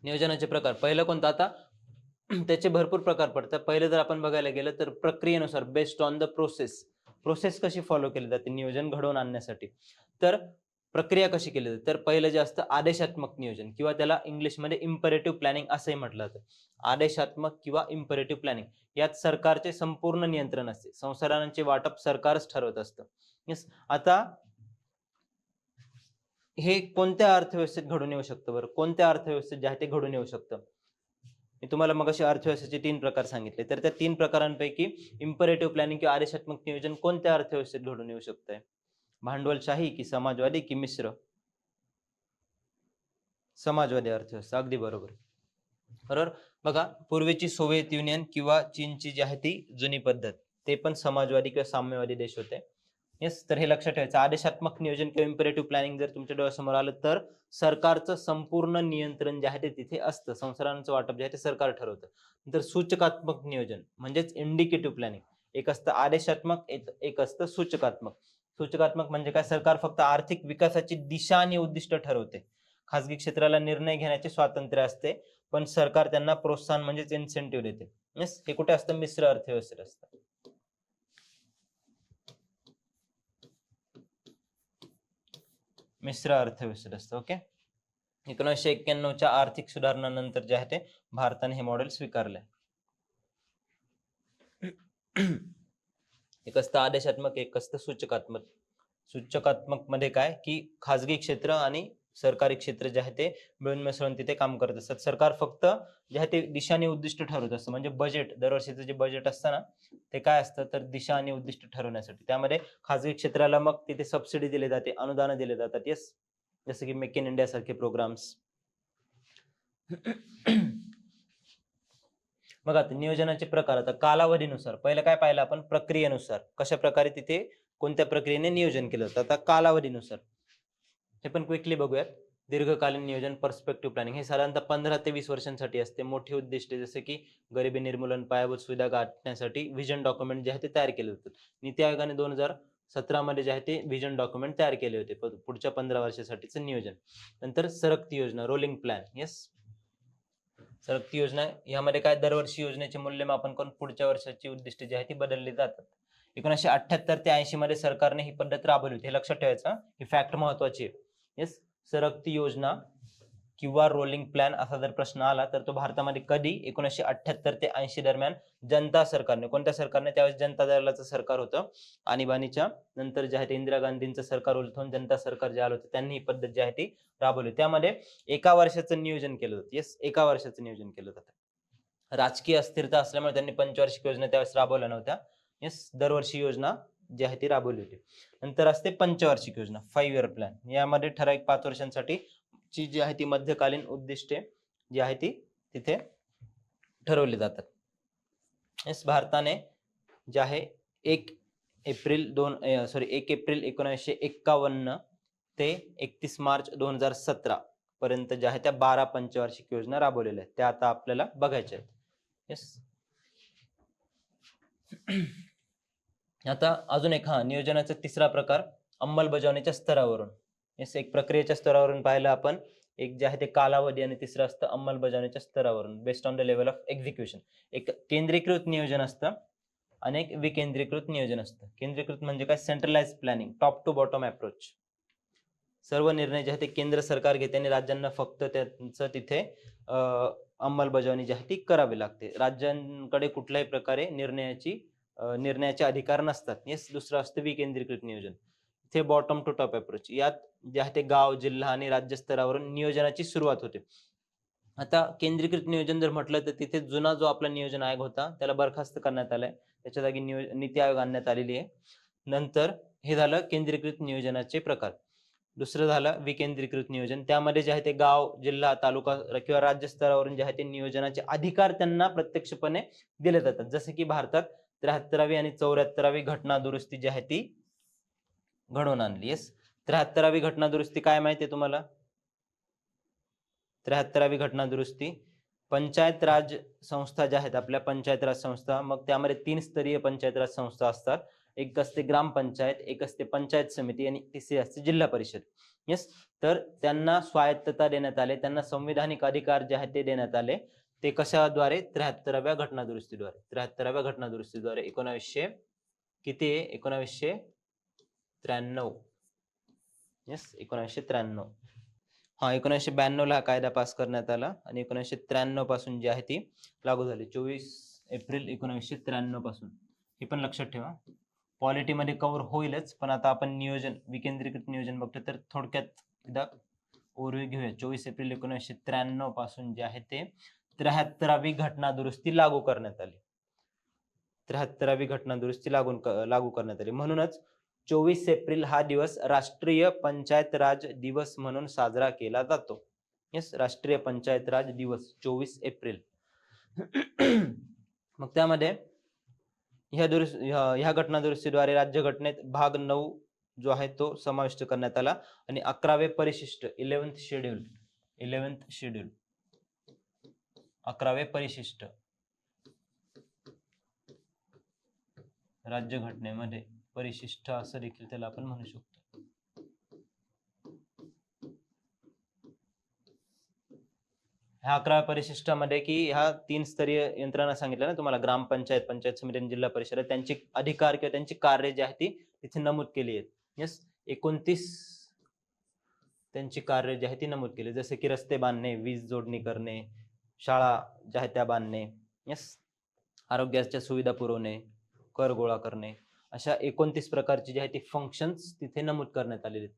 नियोजनाचे प्रकार पहिलं कोणतं आता त्याचे भरपूर प्रकार पडतात. पहिले जर आपण बघायला गेलं तर प्रक्रियेनुसार बेस्ड ऑन द प्रोसेस कशी फॉलो केली जाते नियोजन घडवून आणण्यासाठी. तर प्रक्रिया कशी केली जाते तर पहिलं जे असतं आदेशात्मक नियोजन किंवा त्याला इंग्लिशमध्ये इम्पेरेटिव्ह प्लॅनिंग असंही म्हटलं जातं. आदेशात्मक किंवा इम्पेरेटिव्ह प्लॅनिंग यात सरकारचे संपूर्ण नियंत्रण असते. संसाधनांचे वाटप सरकारच ठरवत असतं. येस. आता हे कोणत्या अर्थव्यवस्थेत घडून येऊ शकतं बरं? कोणत्या अर्थव्यवस्थेत जे आहे ते घडून येऊ शकतं? मी तुम्हाला मगाशी अर्थव्यवस्थेचे 3 प्रकार सांगितले. तर त्या 3 प्रकारांपैकी इम्पेरेटिव्ह प्लॅनिंग किंवा आदेशात्मक नियोजन कोणत्या अर्थव्यवस्थेत घडून येऊ शकतंय? भांडवलशाही की समाजवादी की मिश्र? समाजवादी अर्थव्यवस्था. अगदी बरोबर. बरोबर. बघा पूर्वीची सोव्हिएत युनियन किंवा चीनची जी आहे ती जुनी पद्धत. ते पण समाजवादी किंवा साम्यवादी देश होते. येस. तर हे लक्षात ठेवायचं. आदेशात्मक नियोजन किंवा इम्पेरेटिव्ह प्लॅनिंग जर तुमच्या डोळ्यासमोर आलं तर सरकारचं संपूर्ण नियंत्रण जे आहे ते तिथे असतं. संसाधनांचं वाटप जे आहे ते सरकार ठरवतं. नंतर सूचकात्मक नियोजन म्हणजेच इंडिकेटिव्ह प्लॅनिंग. एक असतं आदेशात्मक, एक असतं सूचकात्मक. सूचकात्मक म्हणजे काय? सरकार फक्त आर्थिक विकासाची दिशा आणि उद्दिष्ट ठरवते. खासगी क्षेत्राला निर्णय घेण्याचे स्वातंत्र्य असते, पण सरकार त्यांना प्रोत्साहन म्हणजेच इन्सेंटिव्ह देते. येस. हे कुठे असतं? मिश्र अर्थव्यवस्थेत असतं. मिश्र अर्थव्यवस्थेत असतं. ओके. 1991च्या आर्थिक सुधारणानंतर जे आहे ते भारताने हे मॉडेल स्वीकारलंय. एक असतं आदेशात्मक, एक असतं सूचकात्मक. सूचकात्मक मध्ये काय की खाजगी क्षेत्र आणि सरकारी क्षेत्र जे आहे ते मिळून मिसळून तिथे काम करत असतात. सरकार फक्त जे आहे ते दिशा आणि उद्दिष्ट ठरवत असतं. म्हणजे बजेट दरवर्षीचं जे बजेट असतं ना ते काय असतं तर दिशा आणि उद्दिष्ट ठरवण्यासाठी. त्यामध्ये खाजगी क्षेत्राला मग तिथे सबसिडी दिली जाते, अनुदान दिले जातात. येस. जसं की मेक इन इंडिया सारखे प्रोग्राम्स. बघा आता नियोजनाचे प्रकार. आता कालावधीनुसार पहिलं काय पाहिलं आपण? प्रक्रियेनुसार कशा प्रकारे तिथे कोणत्या प्रक्रियेने नियोजन केलं जातं. आता कालावधीनुसार हे पण क्विकली बघूयात. दीर्घकालीन नियोजन पर्स्पेक्टिव्ह प्लॅनिंग हे साधारणतः 15 ते 20 वर्षांसाठी असते. मोठी उद्दिष्टे जसे की गरिबी निर्मूलन, पायाभूत सुविधा गाठण्यासाठी व्हिजन डॉक्युमेंट जे आहे ते तयार केले जातात. नीती आयोगाने 2017 मध्ये जे आहे ते व्हिजन डॉक्युमेंट तयार केले होते पुढच्या 15 वर्षासाठीचं नियोजन. नंतर सरकती योजना, रोलिंग प्लॅन. येस. सरकती योजना यामध्ये काय दरवर्षी योजनेचे मूल्यमापन करून पुढच्या वर्षाची उद्दिष्टे जी आहे ती बदलली जातात. 1978 ते 80 मध्ये सरकारने ही पद्धत राबवली होती. हे लक्षात ठेवायचं. ही फॅक्ट महत्वाची आहे. येस. सरकती योजना किंवा रोलिंग प्लॅन असा जर प्रश्न आला तर तो भारतामध्ये कधी 1978 ते 80 दरम्यान जनता सरकारने, कोणत्या सरकारने? त्यावेळेस जनता दलाचं सरकार होतं. आणीबाणीच्या नंतर जे आहे ते इंदिरा गांधींचं सरकार उलथवून जनता सरकार जे आलं होतं त्यांनी ही पद्धत जी आहे ती राबवली. त्यामध्ये एका वर्षाचं नियोजन केलं जातं. येस. एका वर्षाचं नियोजन केलं जातं. राजकीय अस्थिरता असल्यामुळे त्यांनी पंचवार्षिक योजना त्यावेळेस राबवल्या नव्हत्या. येस. दरवर्षी योजना जी आहे ती राबवली होती. नंतर असते पंचवार्षिक योजना, 5 इयर प्लॅन. यामध्ये ठराविक 5 वर्षांसाठी ची जी आहे ती मध्यकालीन उद्दिष्टे जी आहे ती तिथे ठरवली जातात. येस. भारताने जे आहे 1 एप्रिल 1951 ते 31 मार्च 2017 पर्यंत ज्या आहेत त्या 12 पंचवार्षिक योजना राबवलेल्या आहेत. त्या आता आपल्याला बघायच्या आहेत. येस. आता अजून एक नियोजनाचा तिसरा प्रकार अंमलबजावणीच्या स्तरावरून. येस. एक प्रक्रियेच्या स्तरावरून पाहिलं आपण. एक जे आहे ते कालावधी आणि तिसरं असतं अंमलबजावणीच्या स्तरावरून based on the level of execution. एक केंद्रीकृत नियोजन असतं आणि एक विकेंद्रीकृत नियोजन असतं. केंद्रीकृत म्हणजे काय? Centralize planning, top to bottom approach. सर्व निर्णय जे आहे ते केंद्र सरकार घेते आणि राज्यांना फक्त त्यांचं तिथे अंमलबजावणी जी आहे ती करावी लागते. राज्यांकडे कुठल्याही प्रकारे निर्णयाचे अधिकार नसतात. येस. दुसरं असतं विकेंद्रीकृत नियोजन. इथे बॉटम टू टॉप अप्रोच. यात जे आहे ते गाव, जिल्हा आणि राज्य स्तरावरून नियोजनाची सुरुवात होते. आता केंद्रीकृत नियोजन जर म्हटलं तर तिथे जुना जो आपला नियोजन आयोग होता त्याला बरखास्त करण्यात आलाय. त्याच्या जागी नीती आयोग आणण्यात आलेली आहे. नंतर हे झालं केंद्रीकृत नियोजनाचे प्रकार. दुसरं झालं विकेंद्रीकृत नियोजन. त्यामध्ये जे आहे ते गाव, जिल्हा, तालुका किंवा राज्य स्तरावरून जे आहे ते नियोजनाचे अधिकार त्यांना प्रत्यक्षपणे दिले जातात. जसे की भारतात 73वी आणि 74वी घटना दुरुस्ती जी आहे ती घडवून आणली. येस. 73वी घटना दुरुस्ती काय माहिती आहे तुम्हाला? 73वी घटना दुरुस्ती पंचायत राज संस्था ज्या आहेत आपल्या पंचायत राज संस्था, मग त्यामध्ये 3 स्तरीय पंचायत राज संस्था असतात. एक असते ग्रामपंचायत, एक असते पंचायत समिती आणि तिसरी असते जिल्हा परिषद. येस, तर त्यांना स्वायत्तता देण्यात आले, त्यांना संविधानिक अधिकार जे आहेत ते देण्यात आले. ते कशाद्वारे? 73व्या घटनादुरुस्तीद्वारे. 73व्या घटनादुरुस्तीद्वारे 1900 किती आहे? 1993. येस, 1993. हा, 1992 ला हा कायदा पास करण्यात आला आणि 1993 पासून जी आहे ती लागू झाली. 24 एप्रिल 1993 पासून. हे पण लक्षात ठेवा. पॉलिटीमध्ये कव्हर होईलच, पण आता आपण नियोजन, विकेंद्रीकृत नियोजन बघतो, तर थोडक्यात एकदा ओव्हरव्ह्यू घेऊया. 24 एप्रिल 1993 पासून जे आहे ते 73वी घटना दुरुस्ती लागू करण्यात आली. 73वी घटना दुरुस्ती लागू करण्यात आली. म्हणूनच 24 एप्रिल हा दिवस राष्ट्रीय पंचायत राज दिवस म्हणून साजरा केला जातो. येस, राष्ट्रीय पंचायत राज दिवस 24 एप्रिल. मग त्यामध्ये ह्या घटना दुरुस्तीद्वारे राज्यघटनेत भाग 9 जो आहे तो समाविष्ट करण्यात आला आणि 11वे परिशिष्ट 11th शेड्यूल 11वे परिशिष्ट राज्यघटनेमध्ये, परिशिष्ट असं देखील त्याला आपण म्हणू शकतो. ह्या 11व्या परिशिष्टामध्ये की ह्या 3 स्तरीय यंत्रणा सांगितल्या ना तुम्हाला, ग्रामपंचायत, पंचायत समिती आणि जिल्हा परिषद, त्यांची अधिकार किंवा त्यांची कार्य जी आहे ती तिथे नमूद केली आहेत. यस, 29 त्यांची कार्य जी आहे ती नमूद केली, जसे की रस्ते बांधणे, वीज जोडणी करणे, शाळा ज्या आहेत त्या बांधणे, यस, आरोग्याच्या सुविधा पुरवणे, कर गोळा करणे, अशा 29 प्रकारची जी आहे ती फंक्शन्स तिथे नमूद करण्यात आलेले आहेत.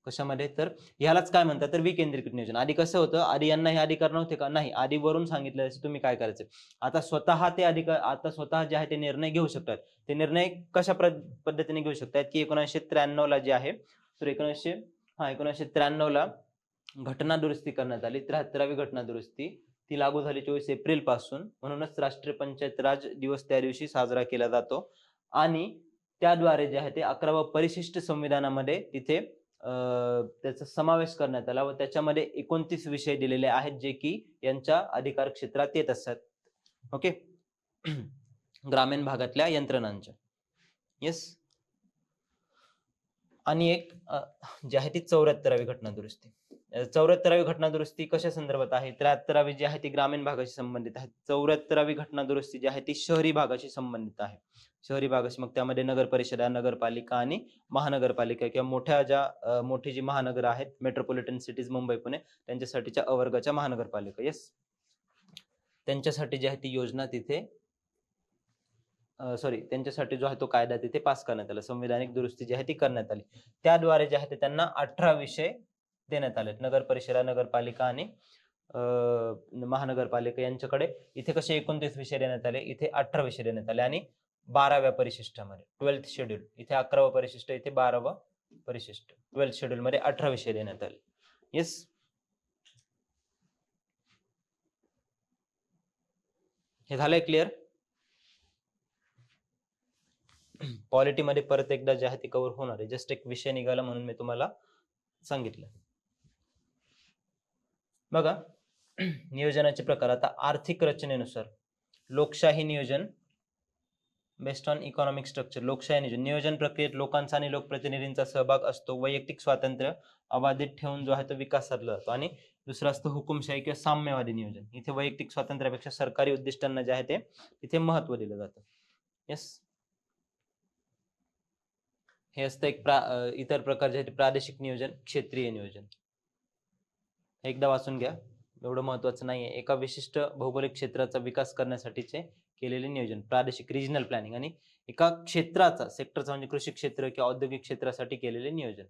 कशामध्ये? तर ह्यालाच काय म्हणतात? तर विकेंद्रीकृत नियोजन. आधी कसं होतं? आधी यांना हे अधिकार नव्हते का? नाही, आधी वरून सांगितलं तुम्ही काय करायचं. आता स्वतः ते अधिकार, आता स्वतः जे आहे ते निर्णय घेऊ शकतात. ते निर्णय कशा पद्धतीने घेऊ शकतात की 1993 ला जे आहे, तर 1993 ला घटना दुरुस्ती करण्यात आली. 73वी घटना दुरुस्ती ती लागू झाली 24 एप्रिल पासून. म्हणूनच राष्ट्रीय पंचायत राज दिवस त्या दिवशी साजरा केला जातो आणि त्याद्वारे जे आहे ते 11वं परिशिष्ट संविधानामध्ये तिथे त्याचा समावेश करण्यात आला व त्याच्यामध्ये 29 विषय दिलेले आहेत जे की यांच्या अधिकार क्षेत्रात येत असतात. ओके. ग्रामीण भागातल्या यंत्रणांच्या. येस. आणि एक जी आहे ती 74वी घटना दुरुस्ती. 74वी घटना दुरुस्ती कशा संदर्भात आहे? 73वी जी आहे ती ग्रामीण भागाशी संबंधित आहे. 74वी घटना दुरुस्ती जी आहे ती शहरी भागाशी संबंधित आहे. शहरी भागाशी, मग त्यामध्ये नगर परिषदा, नगरपालिका आणि महानगरपालिका किंवा मोठी जी महानगर आहेत, मेट्रोपॉलिटन सिटीज मुंबई पुणे, त्यांच्यासाठीच्या अवर्गाच्या महानगरपालिका. येस, त्यांच्यासाठी जी आहे ती योजना तिथे त्यांच्यासाठी जो आहे तो कायदा तिथे पास करण्यात आला. संविधानिक दुरुस्ती जी आहे ती करण्यात आली. त्याद्वारे जे आहे ते त्यांना 18 विषय देण्यात आले. नगर परिषदा, नगरपालिका आणि महानगरपालिका यांच्याकडे इथे कसे 29 विषय देण्यात आले, इथे 18 विषय देण्यात आले. आणि 12व्या परिशिष्टामध्ये 12th शेड्यूल, इथे 11वं परिशिष्ट, इथे 12वं परिशिष्ट, 12th शेड्यूल मध्ये 18 विषय देण्यात आले. येस, हे झालंय क्लिअर? पॉलिटीमध्ये परत एकदा जे आहे ते कव्हर होणार आहे. जस्ट एक विषय निघाला म्हणून मी तुम्हाला सांगितलं. बघा, नियोजनाचे प्रकार. आता आर्थिक रचनेनुसार लोकशाही नियोजन बेस्ड ऑन इकॉनॉमिक स्ट्रक्चर. लोकशाही नियोजन प्रक्रियेत लोकांचा आणि लोकप्रतिनिधींचा सहभाग असतो. वैयक्तिक स्वातंत्र्य अबाधित ठेवून जो आहे तो विकास साधला जातो. आणि दुसरं असतं हुकुमशाही किंवा साम्यवादी नियोजन. इथे वैयक्तिक स्वातंत्र्यापेक्षा सरकारी उद्दिष्टांना जे आहे ते इथे महत्व दिलं जातं. येस, हे असतं एक इतर प्रकारचे प्रादेशिक नियोजन, क्षेत्रीय नियोजन. एकदा वाचून घ्या, एवढं महत्वाचं नाहीये. एका विशिष्ट भौगोलिक क्षेत्राचा विकास करण्यासाठीचे केलेले नियोजन, प्रादेशिक रिजनल प्लॅनिंग. आणि एका क्षेत्राचा, सेक्टरचा म्हणजे कृषी क्षेत्र किंवा औद्योगिक क्षेत्रासाठी केलेले नियोजन.